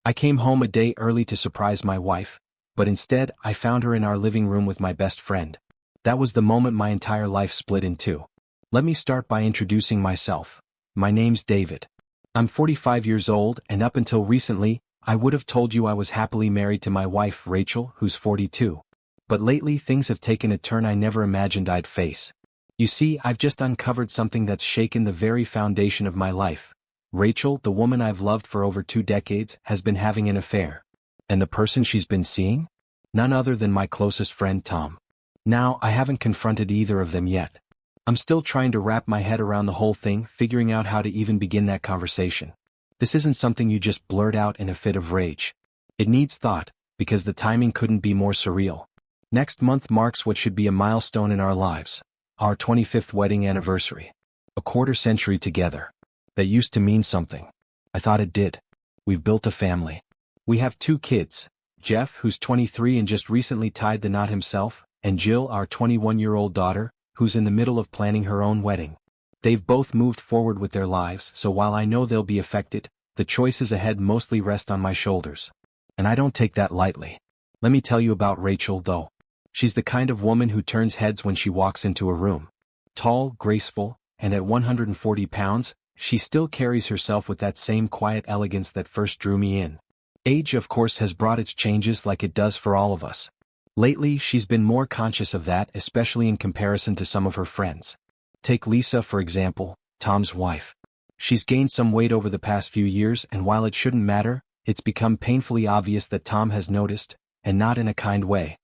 I came home a day early to surprise my wife, but instead I found her in our living room with my best friend. That was the moment my entire life split in two. Let me start by introducing myself. My name's David. I'm 45 years old, and up until recently, I would have told you I was happily married to my wife Rachel, who's 42. But lately things have taken a turn I never imagined I'd face. You see, I've just uncovered something that's shaken the very foundation of my life. Rachel, the woman I've loved for over 2 decades, has been having an affair. And the person she's been seeing? None other than my closest friend Tom. Now, I haven't confronted either of them yet. I'm still trying to wrap my head around the whole thing, figuring out how to even begin that conversation. This isn't something you just blurt out in a fit of rage. It needs thought, because the timing couldn't be more surreal. Next month marks what should be a milestone in our lives. Our 25th wedding anniversary. A quarter century together. That used to mean something. I thought it did. We've built a family. We have 2 kids, Jeff, who's 23 and just recently tied the knot himself, and Jill, our 21-year-old daughter, who's in the middle of planning her own wedding. They've both moved forward with their lives, so while I know they'll be affected, the choices ahead mostly rest on my shoulders. And I don't take that lightly. Let me tell you about Rachel, though. She's the kind of woman who turns heads when she walks into a room. Tall, graceful, and at 140 pounds, she still carries herself with that same quiet elegance that first drew me in. Age, of course, has brought its changes like it does for all of us. Lately, she's been more conscious of that, especially in comparison to some of her friends. Take Lisa, for example, Tom's wife. She's gained some weight over the past few years, and while it shouldn't matter, it's become painfully obvious that Tom has noticed, and not in a kind way.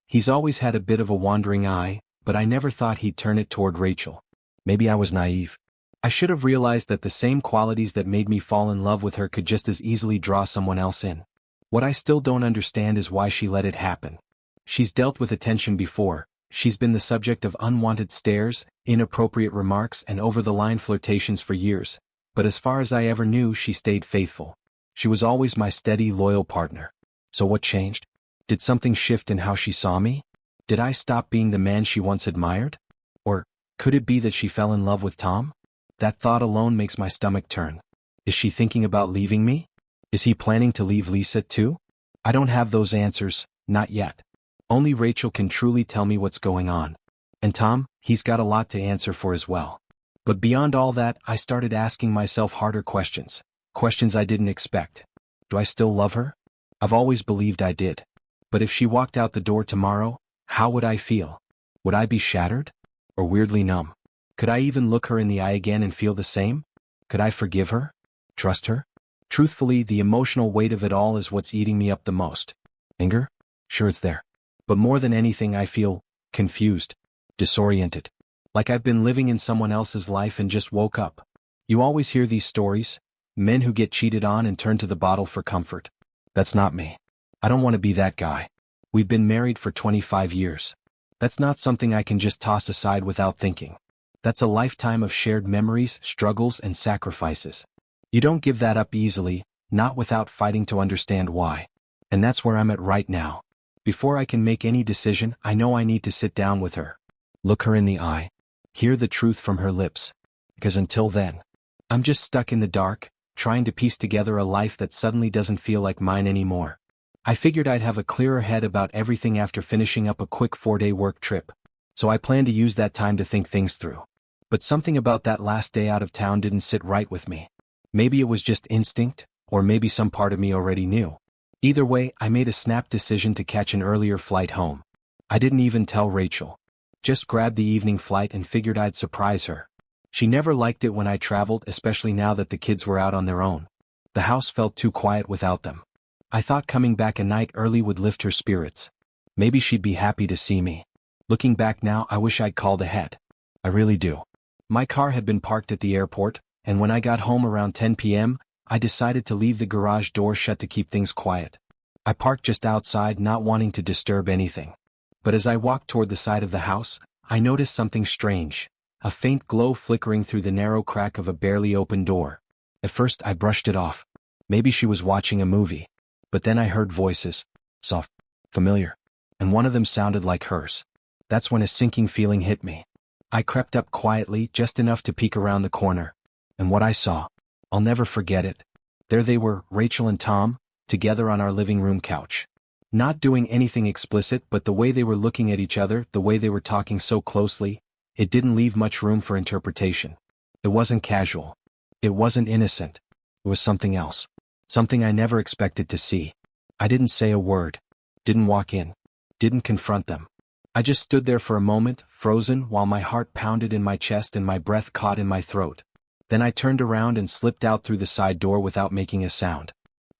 He's always had a bit of a wandering eye, but I never thought he'd turn it toward Rachel. Maybe I was naive. I should have realized that the same qualities that made me fall in love with her could just as easily draw someone else in. What I still don't understand is why she let it happen. She's dealt with attention before. She's been the subject of unwanted stares, inappropriate remarks, and over-the-line flirtations for years. But as far as I ever knew, she stayed faithful. She was always my steady, loyal partner. So what changed? Did something shift in how she saw me? Did I stop being the man she once admired? Or could it be that she fell in love with Tom? That thought alone makes my stomach turn. Is she thinking about leaving me? Is he planning to leave Lisa too? I don't have those answers, not yet. Only Rachel can truly tell me what's going on. And Tom, he's got a lot to answer for as well. But beyond all that, I started asking myself harder questions. Questions I didn't expect. Do I still love her? I've always believed I did. But if she walked out the door tomorrow, how would I feel? Would I be shattered? Or weirdly numb? Could I even look her in the eye again and feel the same? Could I forgive her? Trust her? Truthfully, the emotional weight of it all is what's eating me up the most. Anger? Sure, it's there. But more than anything, I feel confused, disoriented. Like I've been living in someone else's life and just woke up. You always hear these stories, men who get cheated on and turn to the bottle for comfort. That's not me. I don't want to be that guy. We've been married for 25 years. That's not something I can just toss aside without thinking. That's a lifetime of shared memories, struggles, and sacrifices. You don't give that up easily, not without fighting to understand why. And that's where I'm at right now. Before I can make any decision, I know I need to sit down with her. Look her in the eye. Hear the truth from her lips. Because until then, I'm just stuck in the dark, trying to piece together a life that suddenly doesn't feel like mine anymore. I figured I'd have a clearer head about everything after finishing up a quick 4-day work trip. So I plan to use that time to think things through. But something about that last day out of town didn't sit right with me. Maybe it was just instinct, or maybe some part of me already knew. Either way, I made a snap decision to catch an earlier flight home. I didn't even tell Rachel. Just grabbed the evening flight and figured I'd surprise her. She never liked it when I traveled, especially now that the kids were out on their own. The house felt too quiet without them. I thought coming back a night early would lift her spirits. Maybe she'd be happy to see me. Looking back now, I wish I'd called ahead. I really do. My car had been parked at the airport, and when I got home around 10 p.m., I decided to leave the garage door shut to keep things quiet. I parked just outside, not wanting to disturb anything. But as I walked toward the side of the house, I noticed something strange, a faint glow flickering through the narrow crack of a barely opened door. At first, I brushed it off. Maybe she was watching a movie. But then I heard voices, soft, familiar, and one of them sounded like hers. That's when a sinking feeling hit me. I crept up quietly, just enough to peek around the corner. And what I saw, I'll never forget it. There they were, Rachel and Tom, together on our living room couch. Not doing anything explicit, but the way they were looking at each other, the way they were talking so closely, it didn't leave much room for interpretation. It wasn't casual. It wasn't innocent. It was something else. Something I never expected to see. I didn't say a word. Didn't walk in. Didn't confront them. I just stood there for a moment, frozen, while my heart pounded in my chest and my breath caught in my throat. Then I turned around and slipped out through the side door without making a sound.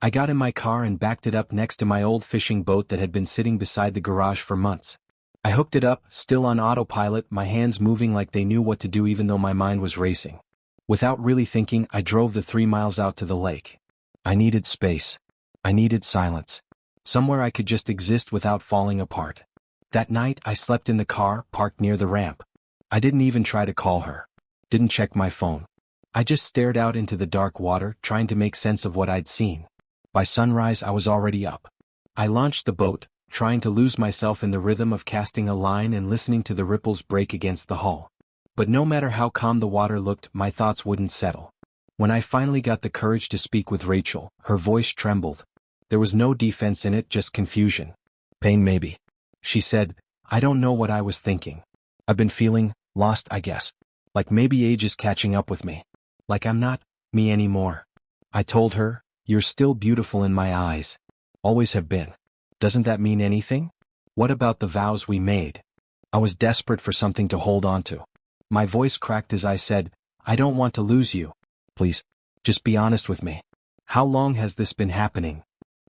I got in my car and backed it up next to my old fishing boat that had been sitting beside the garage for months. I hooked it up, still on autopilot, my hands moving like they knew what to do even though my mind was racing. Without really thinking, I drove the 3 miles out to the lake. I needed space. I needed silence. Somewhere I could just exist without falling apart. That night, I slept in the car, parked near the ramp. I didn't even try to call her. Didn't check my phone. I just stared out into the dark water, trying to make sense of what I'd seen. By sunrise, I was already up. I launched the boat, trying to lose myself in the rhythm of casting a line and listening to the ripples break against the hull. But no matter how calm the water looked, my thoughts wouldn't settle. When I finally got the courage to speak with Rachel, her voice trembled. There was no defense in it, just confusion. Pain maybe. She said, I don't know what I was thinking. I've been feeling lost, I guess. Like maybe age is catching up with me. Like I'm not me anymore. I told her, you're still beautiful in my eyes. Always have been. Doesn't that mean anything? What about the vows we made? I was desperate for something to hold on to. My voice cracked as I said, I don't want to lose you. Please, just be honest with me. How long has this been happening?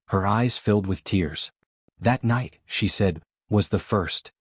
Her eyes filled with tears. That night, she said, was the first.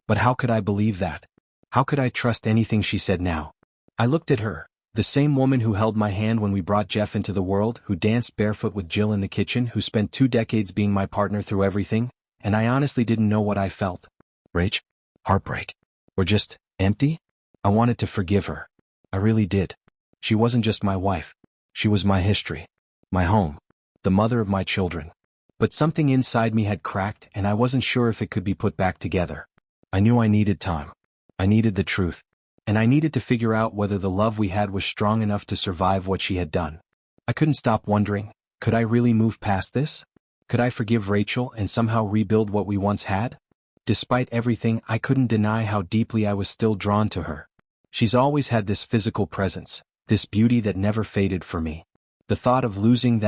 But how could I believe that? How could I trust anything she said now? I looked at her, the same woman who held my hand when we brought Jeff into the world, who danced barefoot with Jill in the kitchen, who spent 2 decades being my partner through everything, and I honestly didn't know what I felt. Rach? Heartbreak? Or just empty? I wanted to forgive her. I really did. She wasn't just my wife. She was my history. My home. The mother of my children. But something inside me had cracked, and I wasn't sure if it could be put back together. I knew I needed time. I needed the truth. And I needed to figure out whether the love we had was strong enough to survive what she had done. I couldn't stop wondering, could I really move past this? Could I forgive Rachel and somehow rebuild what we once had? Despite everything, I couldn't deny how deeply I was still drawn to her. She's always had this physical presence, this beauty that never faded for me. The thought of losing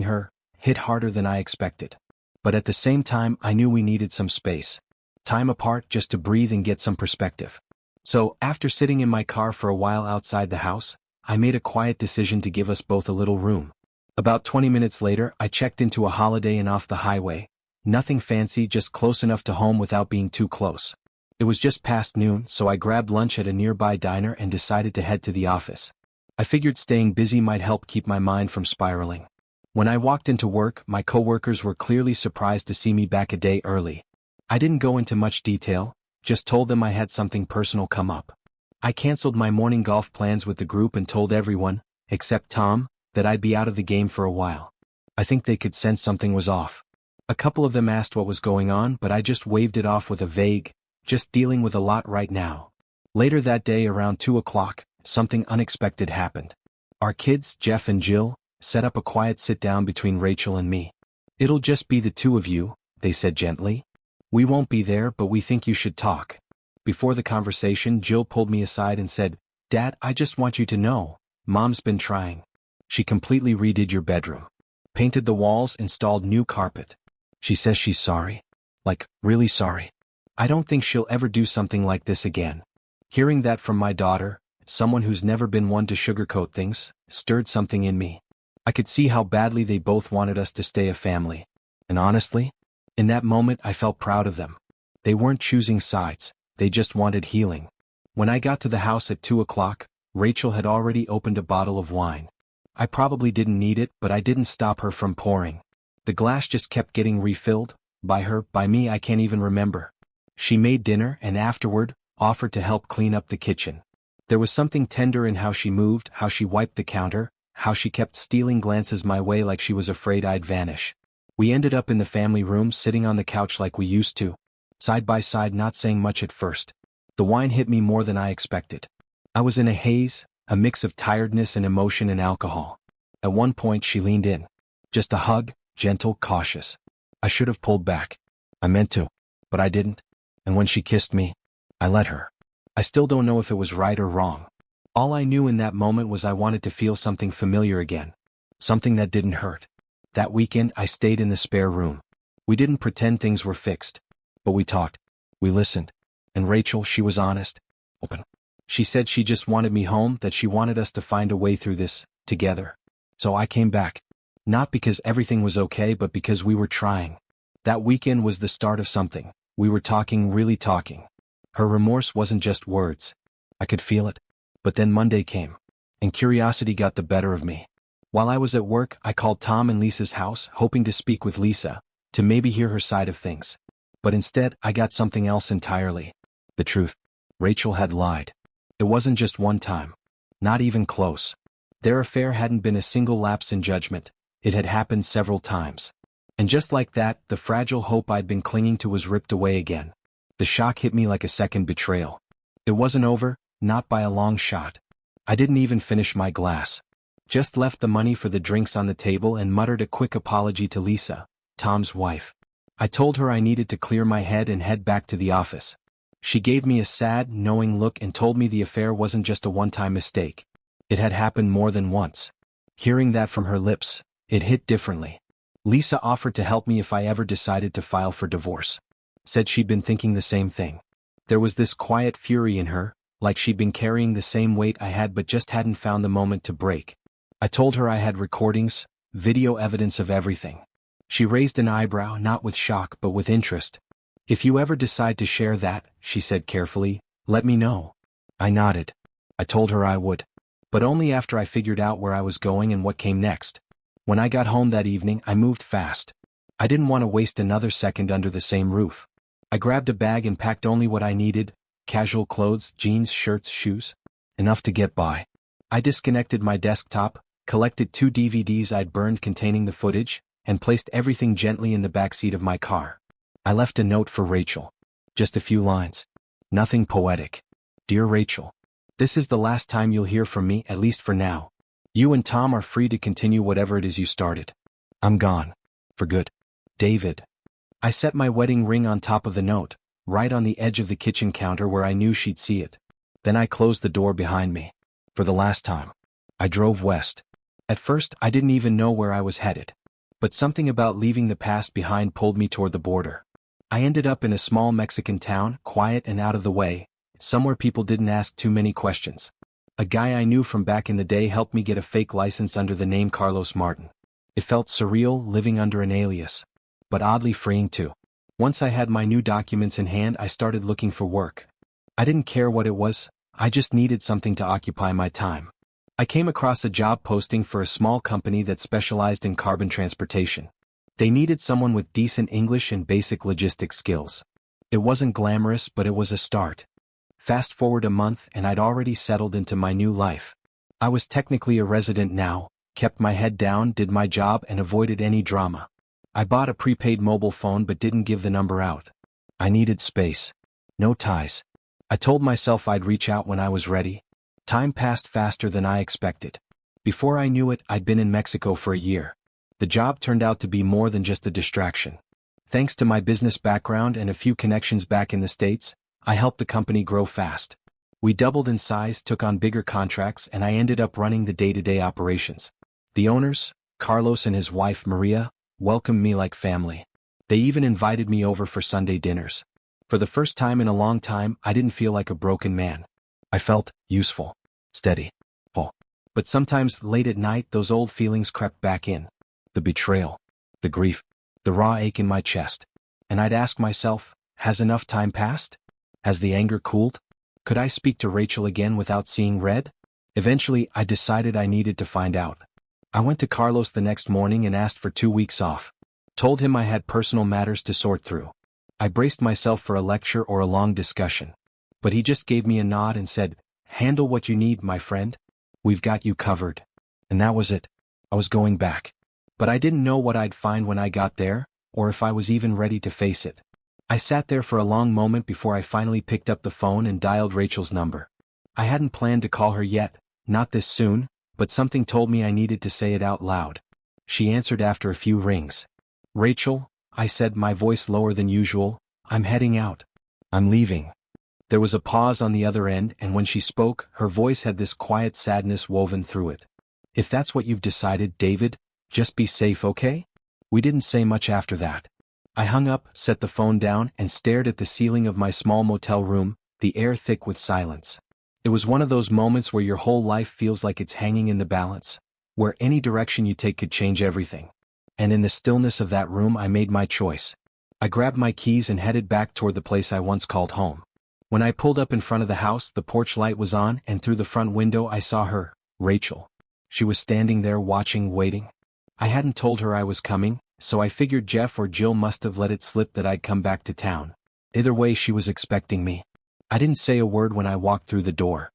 her, hit harder than I expected. But at the same time, I knew we needed some space. Time apart just to breathe and get some perspective. So, after sitting in my car for a while outside the house, I made a quiet decision to give us both a little room. About 20 minutes later, I checked into a Holiday Inn off the highway. Nothing fancy, just close enough to home without being too close. It was just past noon, so I grabbed lunch at a nearby diner and decided to head to the office. I figured staying busy might help keep my mind from spiraling. When I walked into work, my coworkers were clearly surprised to see me back a day early. I didn't go into much detail, just told them I had something personal come up. I canceled my morning golf plans with the group and told everyone, except Tom, that I'd be out of the game for a while. I think they could sense something was off. A couple of them asked what was going on, but I just waved it off with a vague, just dealing with a lot right now. Later that day around 2 o'clock, something unexpected happened. Our kids, Jeff and Jill, set up a quiet sit-down between Rachel and me. It'll just be the two of you, they said gently. We won't be there, but we think you should talk. Before the conversation, Jill pulled me aside and said, Dad, I just want you to know, Mom's been trying. She completely redid your bedroom. Painted the walls, installed new carpet. She says she's sorry. Like, really sorry. I don't think she'll ever do something like this again. Hearing that from my daughter, someone who's never been one to sugarcoat things, stirred something in me. I could see how badly they both wanted us to stay a family. And honestly, in that moment I felt proud of them. They weren't choosing sides, they just wanted healing. When I got to the house at 2 o'clock, Rachel had already opened a bottle of wine. I probably didn't need it, but I didn't stop her from pouring. The glass just kept getting refilled, by her, by me, I can't even remember. She made dinner and afterward, offered to help clean up the kitchen. There was something tender in how she moved, how she wiped the counter, how she kept stealing glances my way like she was afraid I'd vanish. We ended up in the family room sitting on the couch like we used to, side by side, not saying much at first. The wine hit me more than I expected. I was in a haze, a mix of tiredness and emotion and alcohol. At one point she leaned in. Just a hug, gentle, cautious. I should have pulled back. I meant to, but I didn't. And when she kissed me, I let her. I still don't know if it was right or wrong. All I knew in that moment was I wanted to feel something familiar again. Something that didn't hurt. That weekend I stayed in the spare room. We didn't pretend things were fixed. But we talked. We listened. And Rachel, she was honest. Open. She said she just wanted me home, that she wanted us to find a way through this, together. So I came back. Not because everything was okay, but because we were trying. That weekend was the start of something. We were talking, really talking. Her remorse wasn't just words. I could feel it. But then Monday came. And curiosity got the better of me. While I was at work, I called Tom and Lisa's house, hoping to speak with Lisa, to maybe hear her side of things. But instead, I got something else entirely. The truth. Rachel had lied. It wasn't just one time. Not even close. Their affair hadn't been a single lapse in judgment. It had happened several times. And just like that, the fragile hope I'd been clinging to was ripped away again. The shock hit me like a second betrayal. It wasn't over, not by a long shot. I didn't even finish my glass. Just left the money for the drinks on the table and muttered a quick apology to Lisa, Tom's wife. I told her I needed to clear my head and head back to the office. She gave me a sad, knowing look and told me the affair wasn't just a one-time mistake. It had happened more than once. Hearing that from her lips, it hit differently. Lisa offered to help me if I ever decided to file for divorce. Said she'd been thinking the same thing. There was this quiet fury in her, like she'd been carrying the same weight I had but just hadn't found the moment to break. I told her I had recordings, video evidence of everything. She raised an eyebrow, not with shock but with interest. If you ever decide to share that, she said carefully, let me know. I nodded. I told her I would. But only after I figured out where I was going and what came next. When I got home that evening, I moved fast. I didn't want to waste another second under the same roof. I grabbed a bag and packed only what I needed, casual clothes, jeans, shirts, shoes. Enough to get by. I disconnected my desktop, collected 2 DVDs I'd burned containing the footage, and placed everything gently in the backseat of my car. I left a note for Rachel. Just a few lines. Nothing poetic. Dear Rachel, this is the last time you'll hear from me, at least for now. You and Tom are free to continue whatever it is you started. I'm gone. For good. David. I set my wedding ring on top of the note, right on the edge of the kitchen counter where I knew she'd see it. Then I closed the door behind me. For the last time. I drove west. At first, I didn't even know where I was headed. But something about leaving the past behind pulled me toward the border. I ended up in a small Mexican town, quiet and out of the way, somewhere people didn't ask too many questions. A guy I knew from back in the day helped me get a fake license under the name Carlos Martin. It felt surreal, living under an alias. But oddly freeing too. Once I had my new documents in hand, I started looking for work. I didn't care what it was, I just needed something to occupy my time. I came across a job posting for a small company that specialized in carbon transportation. They needed someone with decent English and basic logistics skills. It wasn't glamorous, but it was a start. Fast forward a month and I'd already settled into my new life. I was technically a resident now, kept my head down, did my job and avoided any drama. I bought a prepaid mobile phone but didn't give the number out. I needed space. No ties. I told myself I'd reach out when I was ready. Time passed faster than I expected. Before I knew it, I'd been in Mexico for a year. The job turned out to be more than just a distraction. Thanks to my business background and a few connections back in the States, I helped the company grow fast. We doubled in size, took on bigger contracts, and I ended up running the day-to-day operations. The owners, Carlos and his wife Maria, welcomed me like family. They even invited me over for Sunday dinners. For the first time in a long time, I didn't feel like a broken man. I felt useful, steady, full. But sometimes late at night, those old feelings crept back in. The betrayal, the grief, the raw ache in my chest. And I'd ask myself, has enough time passed? Has the anger cooled? Could I speak to Rachel again without seeing red? Eventually, I decided I needed to find out. I went to Carlos the next morning and asked for 2 weeks off. Told him I had personal matters to sort through. I braced myself for a lecture or a long discussion. But he just gave me a nod and said, handle what you need, my friend. We've got you covered. And that was it. I was going back. But I didn't know what I'd find when I got there, or if I was even ready to face it. I sat there for a long moment before I finally picked up the phone and dialed Rachel's number. I hadn't planned to call her yet, not this soon, but something told me I needed to say it out loud. she answered after a few rings. Rachel, I said, my voice lower than usual, I'm heading out. I'm leaving. There was a pause on the other end, and when she spoke, her voice had this quiet sadness woven through it. If that's what you've decided, David, just be safe, okay? We didn't say much after that. I hung up, set the phone down, and stared at the ceiling of my small motel room, the air thick with silence. It was one of those moments where your whole life feels like it's hanging in the balance, where any direction you take could change everything. And in the stillness of that room I made my choice. I grabbed my keys and headed back toward the place I once called home. When I pulled up in front of the house, the porch light was on, and through the front window I saw her, Rachel. She was standing there watching, waiting. I hadn't told her I was coming, so I figured Jeff or Jill must have let it slip that I'd come back to town. Either way, she was expecting me. I didn't say a word when I walked through the door.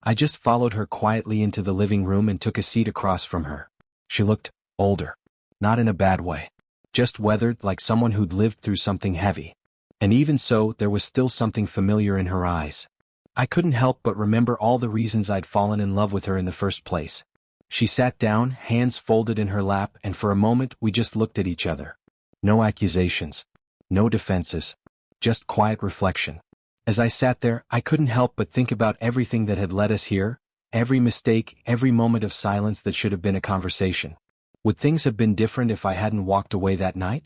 I just followed her quietly into the living room and took a seat across from her. She looked older. Not in a bad way. Just weathered, like someone who'd lived through something heavy. And even so, there was still something familiar in her eyes. I couldn't help but remember all the reasons I'd fallen in love with her in the first place. She sat down, hands folded in her lap, and for a moment we just looked at each other. No accusations. No defenses. Just quiet reflection. As I sat there, I couldn't help but think about everything that had led us here, every mistake, every moment of silence that should have been a conversation. Would things have been different if I hadn't walked away that night?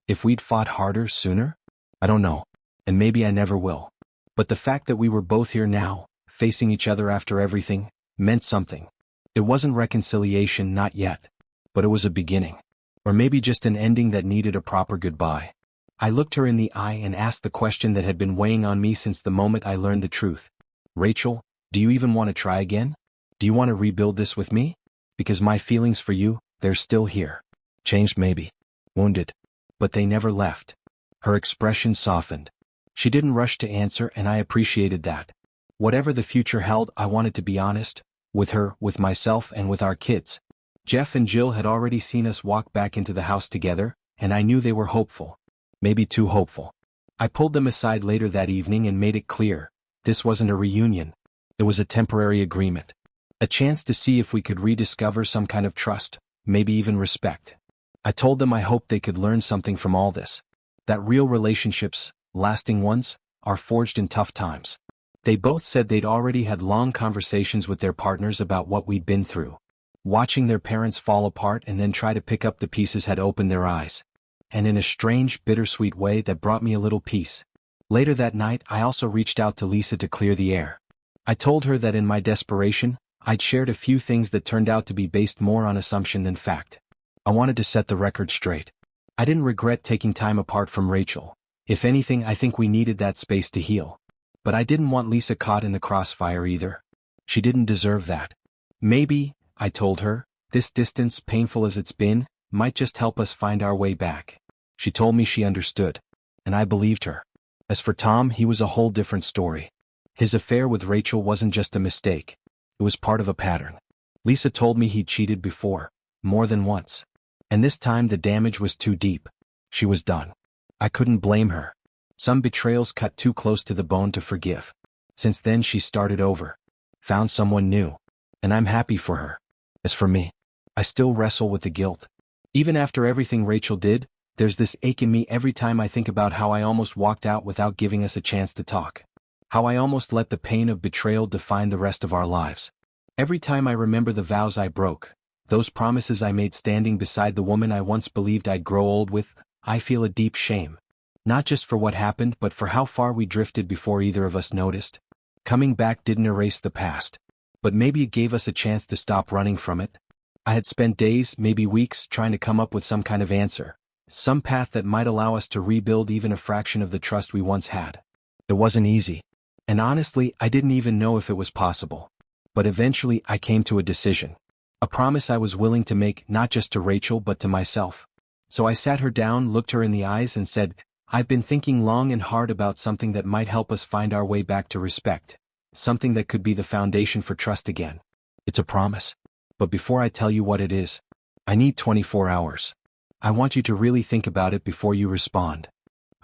If we'd fought harder sooner? I don't know. And maybe I never will. But the fact that we were both here now, facing each other after everything, meant something. It wasn't reconciliation, not yet. But it was a beginning. Or maybe just an ending that needed a proper goodbye. I looked her in the eye and asked the question that had been weighing on me since the moment I learned the truth. Rachel, do you even want to try again? Do you want to rebuild this with me? Because my feelings for you, they're still here. Changed maybe. Wounded. But they never left. Her expression softened. She didn't rush to answer, and I appreciated that. Whatever the future held, I wanted to be honest. With her, with myself, and with our kids. Jeff and Jill had already seen us walk back into the house together, and I knew they were hopeful. Maybe too hopeful. I pulled them aside later that evening and made it clear. This wasn't a reunion. It was a temporary agreement. A chance to see if we could rediscover some kind of trust, maybe even respect. I told them I hoped they could learn something from all this. That real relationships, lasting ones, are forged in tough times. They both said they'd already had long conversations with their partners about what we'd been through. Watching their parents fall apart and then try to pick up the pieces had opened their eyes. And in a strange, bittersweet way that brought me a little peace. Later that night, I also reached out to Lisa to clear the air. I told her that in my desperation, I'd shared a few things that turned out to be based more on assumption than fact. I wanted to set the record straight. I didn't regret taking time apart from Rachel. If anything, I think we needed that space to heal. But I didn't want Lisa caught in the crossfire either. She didn't deserve that. Maybe, I told her, this distance, painful as it's been, might just help us find our way back. She told me she understood. And I believed her. As for Tom, he was a whole different story. His affair with Rachel wasn't just a mistake. It was part of a pattern. Lisa told me he'd cheated before, more than once. And this time the damage was too deep. She was done. I couldn't blame her. Some betrayals cut too close to the bone to forgive. Since then she started over. Found someone new. And I'm happy for her. As for me, I still wrestle with the guilt. Even after everything Rachel did, there's this ache in me every time I think about how I almost walked out without giving us a chance to talk. How I almost let the pain of betrayal define the rest of our lives. Every time I remember the vows I broke, those promises I made standing beside the woman I once believed I'd grow old with, I feel a deep shame. Not just for what happened, but for how far we drifted before either of us noticed. Coming back didn't erase the past. But maybe it gave us a chance to stop running from it. I had spent days, maybe weeks, trying to come up with some kind of answer. Some path that might allow us to rebuild even a fraction of the trust we once had. It wasn't easy. And honestly, I didn't even know if it was possible. But eventually I came to a decision. A promise I was willing to make, not just to Rachel but to myself. So I sat her down, looked her in the eyes and said, I've been thinking long and hard about something that might help us find our way back to respect. Something that could be the foundation for trust again. It's a promise. But before I tell you what it is, I need 24 hours. I want you to really think about it before you respond.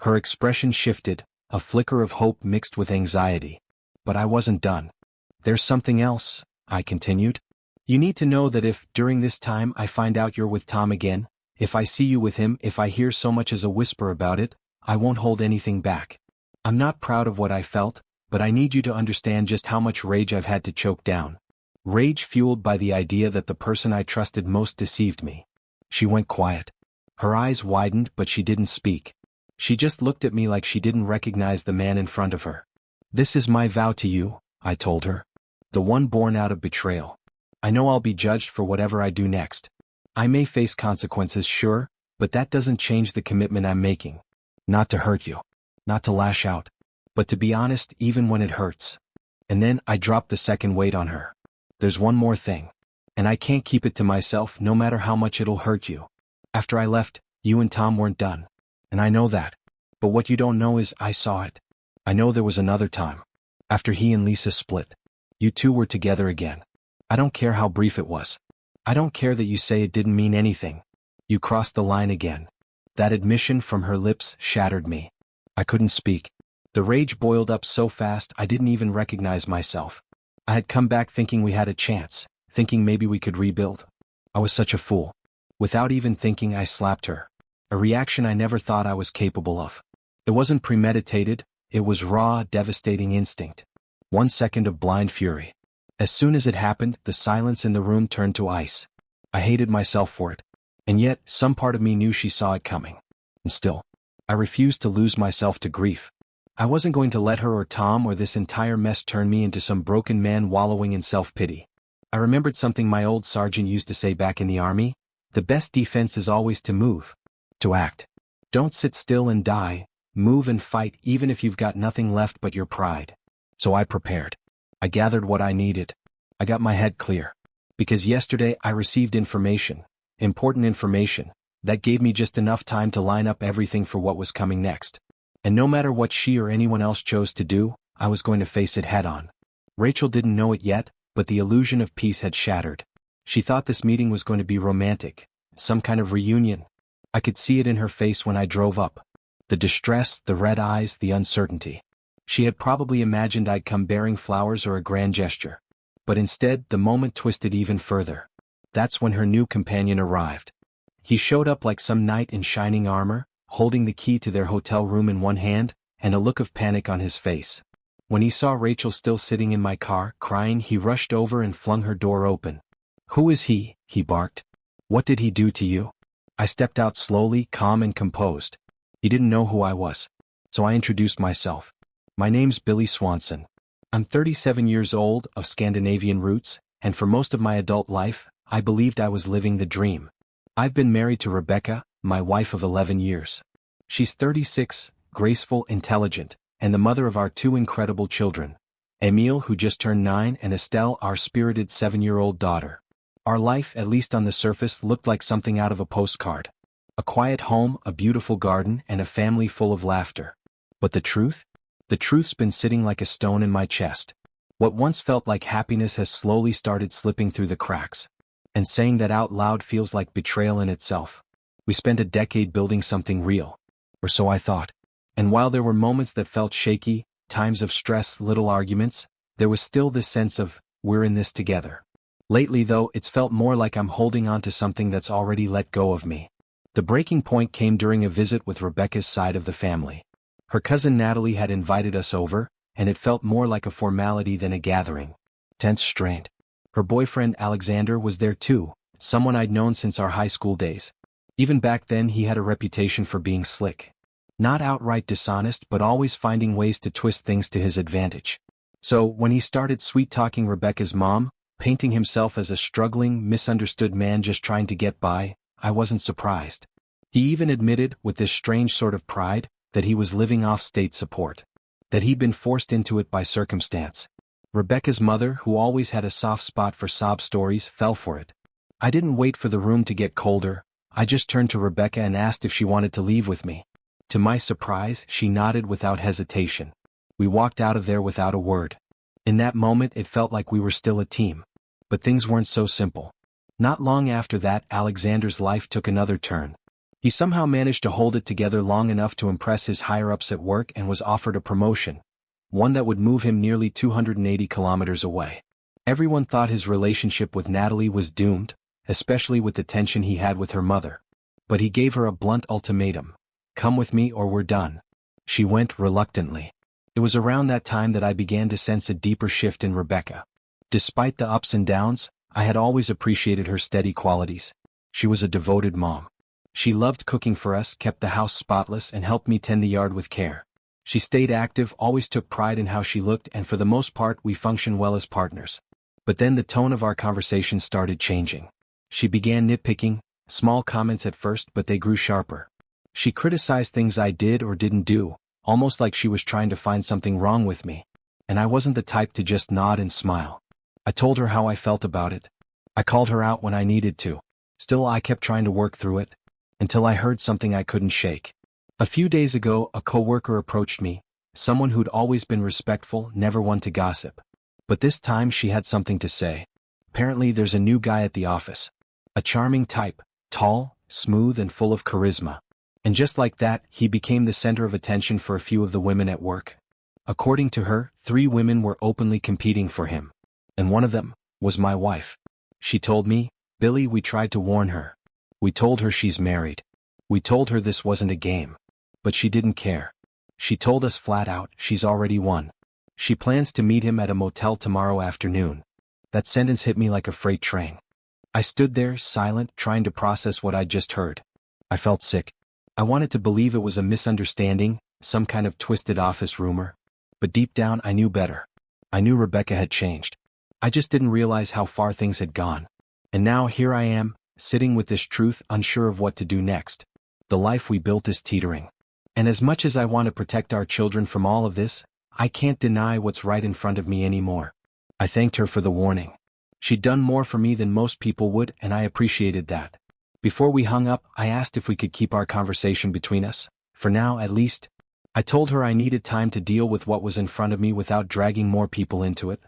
Her expression shifted, a flicker of hope mixed with anxiety. But I wasn't done. There's something else, I continued. You need to know that if, during this time, I find out you're with Tom again, if I see you with him, if I hear so much as a whisper about it, I won't hold anything back. I'm not proud of what I felt, but I need you to understand just how much rage I've had to choke down. Rage fueled by the idea that the person I trusted most deceived me. She went quiet. Her eyes widened, but she didn't speak. She just looked at me like she didn't recognize the man in front of her. This is my vow to you, I told her. The one born out of betrayal. I know I'll be judged for whatever I do next. I may face consequences, sure, but that doesn't change the commitment I'm making. Not to hurt you. Not to lash out. But to be honest even when it hurts. And then I dropped the second weight on her. There's one more thing. And I can't keep it to myself no matter how much it'll hurt you. After I left, you and Tom weren't done. And I know that. But what you don't know is I saw it. I know there was another time. After he and Lisa split. You two were together again. I don't care how brief it was. I don't care that you say it didn't mean anything. You crossed the line again. That admission from her lips shattered me. I couldn't speak. The rage boiled up so fast I didn't even recognize myself. I had come back thinking we had a chance, thinking maybe we could rebuild. I was such a fool. Without even thinking, I slapped her. A reaction I never thought I was capable of. It wasn't premeditated, it was raw, devastating instinct. 1 second of blind fury. As soon as it happened, the silence in the room turned to ice. I hated myself for it. And yet, some part of me knew she saw it coming. And still, I refused to lose myself to grief. I wasn't going to let her or Tom or this entire mess turn me into some broken man wallowing in self-pity. I remembered something my old sergeant used to say back in the army. The best defense is always to move. To act. Don't sit still and die. Move and fight even if you've got nothing left but your pride. So I prepared. I gathered what I needed. I got my head clear. Because yesterday I received information, important information, that gave me just enough time to line up everything for what was coming next. And no matter what she or anyone else chose to do, I was going to face it head on. Rachel didn't know it yet, but the illusion of peace had shattered. She thought this meeting was going to be romantic, some kind of reunion. I could see it in her face when I drove up. The distress, the red eyes, the uncertainty. She had probably imagined I'd come bearing flowers or a grand gesture. But instead, the moment twisted even further. That's when her new companion arrived. He showed up like some knight in shining armor, holding the key to their hotel room in one hand, and a look of panic on his face. When he saw Rachel still sitting in my car, crying, he rushed over and flung her door open. "Who is he?" he barked. "What did he do to you?" I stepped out slowly, calm and composed. He didn't know who I was. So I introduced myself. My name's Billy Swanson. I'm 37 years old, of Scandinavian roots, and for most of my adult life, I believed I was living the dream. I've been married to Rebecca, my wife of 11 years. She's 36, graceful, intelligent, and the mother of our 2 incredible children. Emile, who just turned 9, and Estelle, our spirited 7-year-old daughter. Our life, at least on the surface, looked like something out of a postcard. A quiet home, a beautiful garden, and a family full of laughter. But the truth? The truth's been sitting like a stone in my chest. What once felt like happiness has slowly started slipping through the cracks. And saying that out loud feels like betrayal in itself. We spent a decade building something real. Or so I thought. And while there were moments that felt shaky, times of stress, little arguments, there was still this sense of, we're in this together. Lately though, it's felt more like I'm holding on to something that's already let go of me. The breaking point came during a visit with Rebecca's side of the family. Her cousin Natalie had invited us over, and it felt more like a formality than a gathering. Tense, strained. Her boyfriend Alexander was there too, someone I'd known since our high school days. Even back then he had a reputation for being slick. Not outright dishonest but always finding ways to twist things to his advantage. So when he started sweet-talking Rebecca's mom, painting himself as a struggling, misunderstood man just trying to get by, I wasn't surprised. He even admitted, with this strange sort of pride, that he was living off state support. That he'd been forced into it by circumstance. Rebecca's mother, who always had a soft spot for sob stories, fell for it. I didn't wait for the room to get colder, I just turned to Rebecca and asked if she wanted to leave with me. To my surprise, she nodded without hesitation. We walked out of there without a word. In that moment it felt like we were still a team. But things weren't so simple. Not long after that, Alexander's life took another turn. He somehow managed to hold it together long enough to impress his higher-ups at work and was offered a promotion. One that would move him nearly 280 kilometers away. Everyone thought his relationship with Natalie was doomed, especially with the tension he had with her mother. But he gave her a blunt ultimatum. Come with me or we're done. She went reluctantly. It was around that time that I began to sense a deeper shift in Rebecca. Despite the ups and downs, I had always appreciated her steady qualities. She was a devoted mom. She loved cooking for us, kept the house spotless, and helped me tend the yard with care. She stayed active, always took pride in how she looked, and for the most part we functioned well as partners. But then the tone of our conversation started changing. She began nitpicking, small comments at first, but they grew sharper. She criticized things I did or didn't do, almost like she was trying to find something wrong with me. And I wasn't the type to just nod and smile. I told her how I felt about it. I called her out when I needed to. Still, I kept trying to work through it, until I heard something I couldn't shake. A few days ago, a coworker approached me, someone who'd always been respectful, never one to gossip. But this time she had something to say. Apparently there's a new guy at the office. A charming type, tall, smooth, and full of charisma. And just like that, he became the center of attention for a few of the women at work. According to her, 3 women were openly competing for him. And one of them was my wife. She told me, Billy, we tried to warn her. We told her she's married. We told her this wasn't a game. But she didn't care. She told us flat out, she's already won. She plans to meet him at a motel tomorrow afternoon. That sentence hit me like a freight train. I stood there, silent, trying to process what I'd just heard. I felt sick. I wanted to believe it was a misunderstanding, some kind of twisted office rumor. But deep down I knew better. I knew Rebecca had changed. I just didn't realize how far things had gone. And now here I am, sitting with this truth, unsure of what to do next. The life we built is teetering. And as much as I want to protect our children from all of this, I can't deny what's right in front of me anymore. I thanked her for the warning. She'd done more for me than most people would, and I appreciated that. Before we hung up, I asked if we could keep our conversation between us, for now at least. I told her I needed time to deal with what was in front of me without dragging more people into it.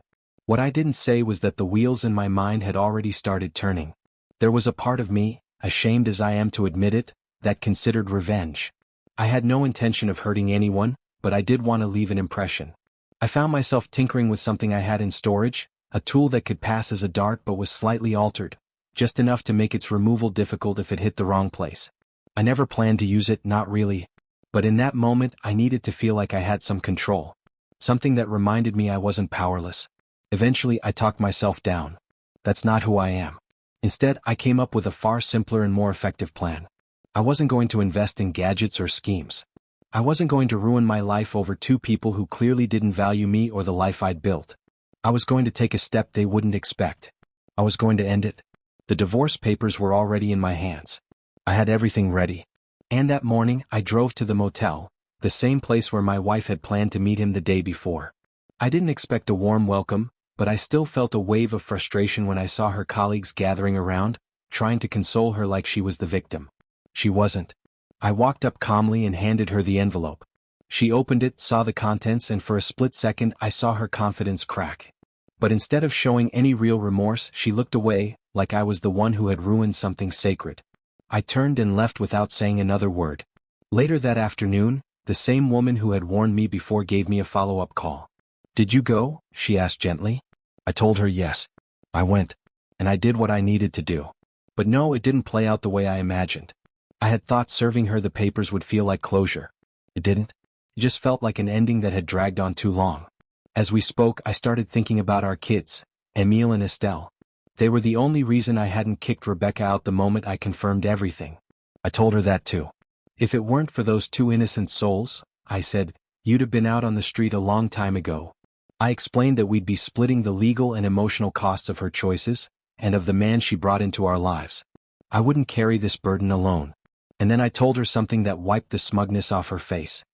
What I didn't say was that the wheels in my mind had already started turning. There was a part of me, ashamed as I am to admit it, that considered revenge. I had no intention of hurting anyone, but I did want to leave an impression. I found myself tinkering with something I had in storage, a tool that could pass as a dart but was slightly altered, just enough to make its removal difficult if it hit the wrong place. I never planned to use it, not really. But in that moment I needed to feel like I had some control. Something that reminded me I wasn't powerless. Eventually I talked myself down. That's not who I am. Instead, I came up with a far simpler and more effective plan. I wasn't going to invest in gadgets or schemes. I wasn't going to ruin my life over 2 people who clearly didn't value me or the life I'd built. I was going to take a step they wouldn't expect. I was going to end it. The divorce papers were already in my hands. I had everything ready. And that morning, I drove to the motel, the same place where my wife had planned to meet him the day before. I didn't expect a warm welcome, but I still felt a wave of frustration when I saw her colleagues gathering around, trying to console her like she was the victim. She wasn't. I walked up calmly and handed her the envelope. She opened it, saw the contents, and for a split second I saw her confidence crack. But instead of showing any real remorse, she looked away, like I was the one who had ruined something sacred. I turned and left without saying another word. Later that afternoon, the same woman who had warned me before gave me a follow-up call. "Did you go?" she asked gently. I told her yes. I went. And I did what I needed to do. But no, it didn't play out the way I imagined. I had thought serving her the papers would feel like closure. It didn't. It just felt like an ending that had dragged on too long. As we spoke, I started thinking about our kids, Emile and Estelle. They were the only reason I hadn't kicked Rebecca out the moment I confirmed everything. I told her that too. If it weren't for those 2 innocent souls, I said, you'd have been out on the street a long time ago. I explained that we'd be splitting the legal and emotional costs of her choices, and of the man she brought into our lives. I wouldn't carry this burden alone. And then I told her something that wiped the smugness off her face.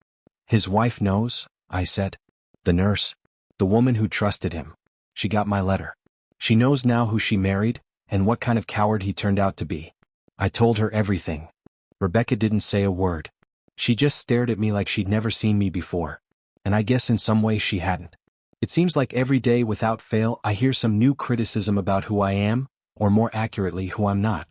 His wife knows, I said. The nurse. The woman who trusted him. She got my letter. She knows now who she married, and what kind of coward he turned out to be. I told her everything. Rebecca didn't say a word. She just stared at me like she'd never seen me before. And I guess in some way she hadn't. It seems like every day without fail I hear some new criticism about who I am, or more accurately who I'm not.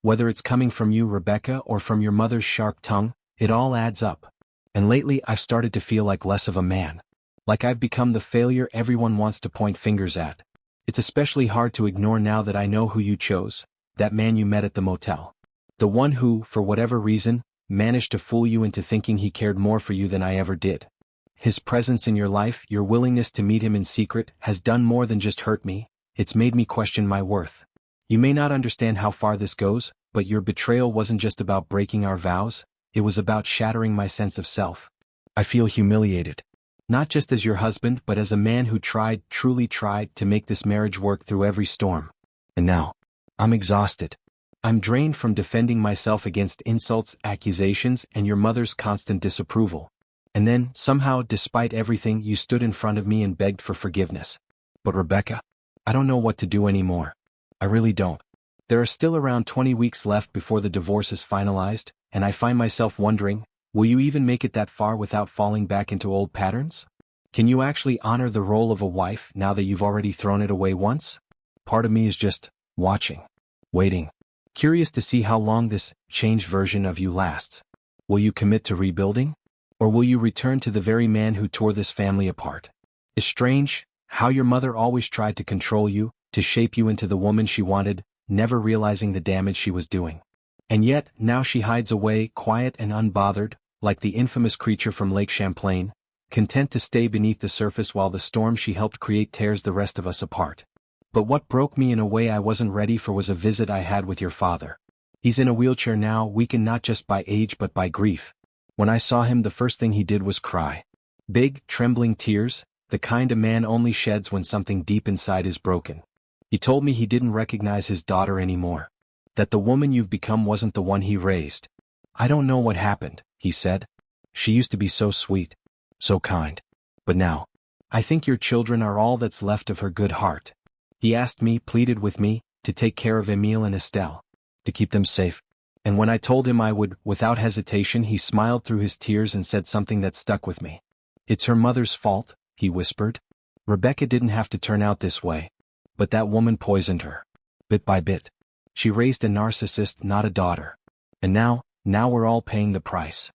Whether it's coming from you, Rebecca, or from your mother's sharp tongue, it all adds up. And lately I've started to feel like less of a man. Like I've become the failure everyone wants to point fingers at. It's especially hard to ignore now that I know who you chose, that man you met at the motel. The one who, for whatever reason, managed to fool you into thinking he cared more for you than I ever did. His presence in your life, your willingness to meet him in secret, has done more than just hurt me, it's made me question my worth. You may not understand how far this goes, but your betrayal wasn't just about breaking our vows, it was about shattering my sense of self. I feel humiliated. Not just as your husband, but as a man who truly tried, to make this marriage work through every storm. And now, I'm exhausted. I'm drained from defending myself against insults, accusations, and your mother's constant disapproval. And then, somehow, despite everything, you stood in front of me and begged for forgiveness. But Rebecca, I don't know what to do anymore. I really don't. There are still around 20 weeks left before the divorce is finalized, and I find myself wondering, will you even make it that far without falling back into old patterns? Can you actually honor the role of a wife now that you've already thrown it away once? Part of me is just watching, waiting, curious to see how long this changed version of you lasts. Will you commit to rebuilding? Or will you return to the very man who tore this family apart? It's strange how your mother always tried to control you, to shape you into the woman she wanted, never realizing the damage she was doing. And yet, now she hides away, quiet and unbothered, like the infamous creature from Lake Champlain, content to stay beneath the surface while the storm she helped create tears the rest of us apart. But what broke me in a way I wasn't ready for was a visit I had with your father. He's in a wheelchair now, weakened not just by age but by grief. When I saw him, the first thing he did was cry. Big, trembling tears, the kind a man only sheds when something deep inside is broken. He told me he didn't recognize his daughter anymore. That the woman you've become wasn't the one he raised. I don't know what happened, he said. She used to be so sweet, so kind. But now, I think your children are all that's left of her good heart. He asked me, pleaded with me, to take care of Emile and Estelle, to keep them safe. And when I told him I would, without hesitation, he smiled through his tears and said something that stuck with me. It's her mother's fault, he whispered. Rebecca didn't have to turn out this way. But that woman poisoned her. Bit by bit. She raised a narcissist, not a daughter. And now we're all paying the price.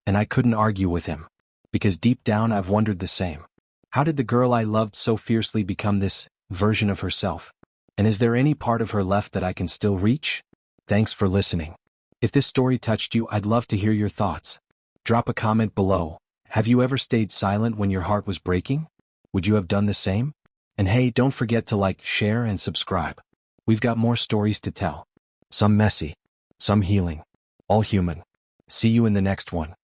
And I couldn't argue with him. Because deep down I've wondered the same. How did the girl I loved so fiercely become this version of herself? And is there any part of her left that I can still reach? Thanks for listening. If this story touched you, I'd love to hear your thoughts. Drop a comment below. Have you ever stayed silent when your heart was breaking? Would you have done the same? And hey, don't forget to like, share, and subscribe. We've got more stories to tell. Some messy, some healing, all human. See you in the next one.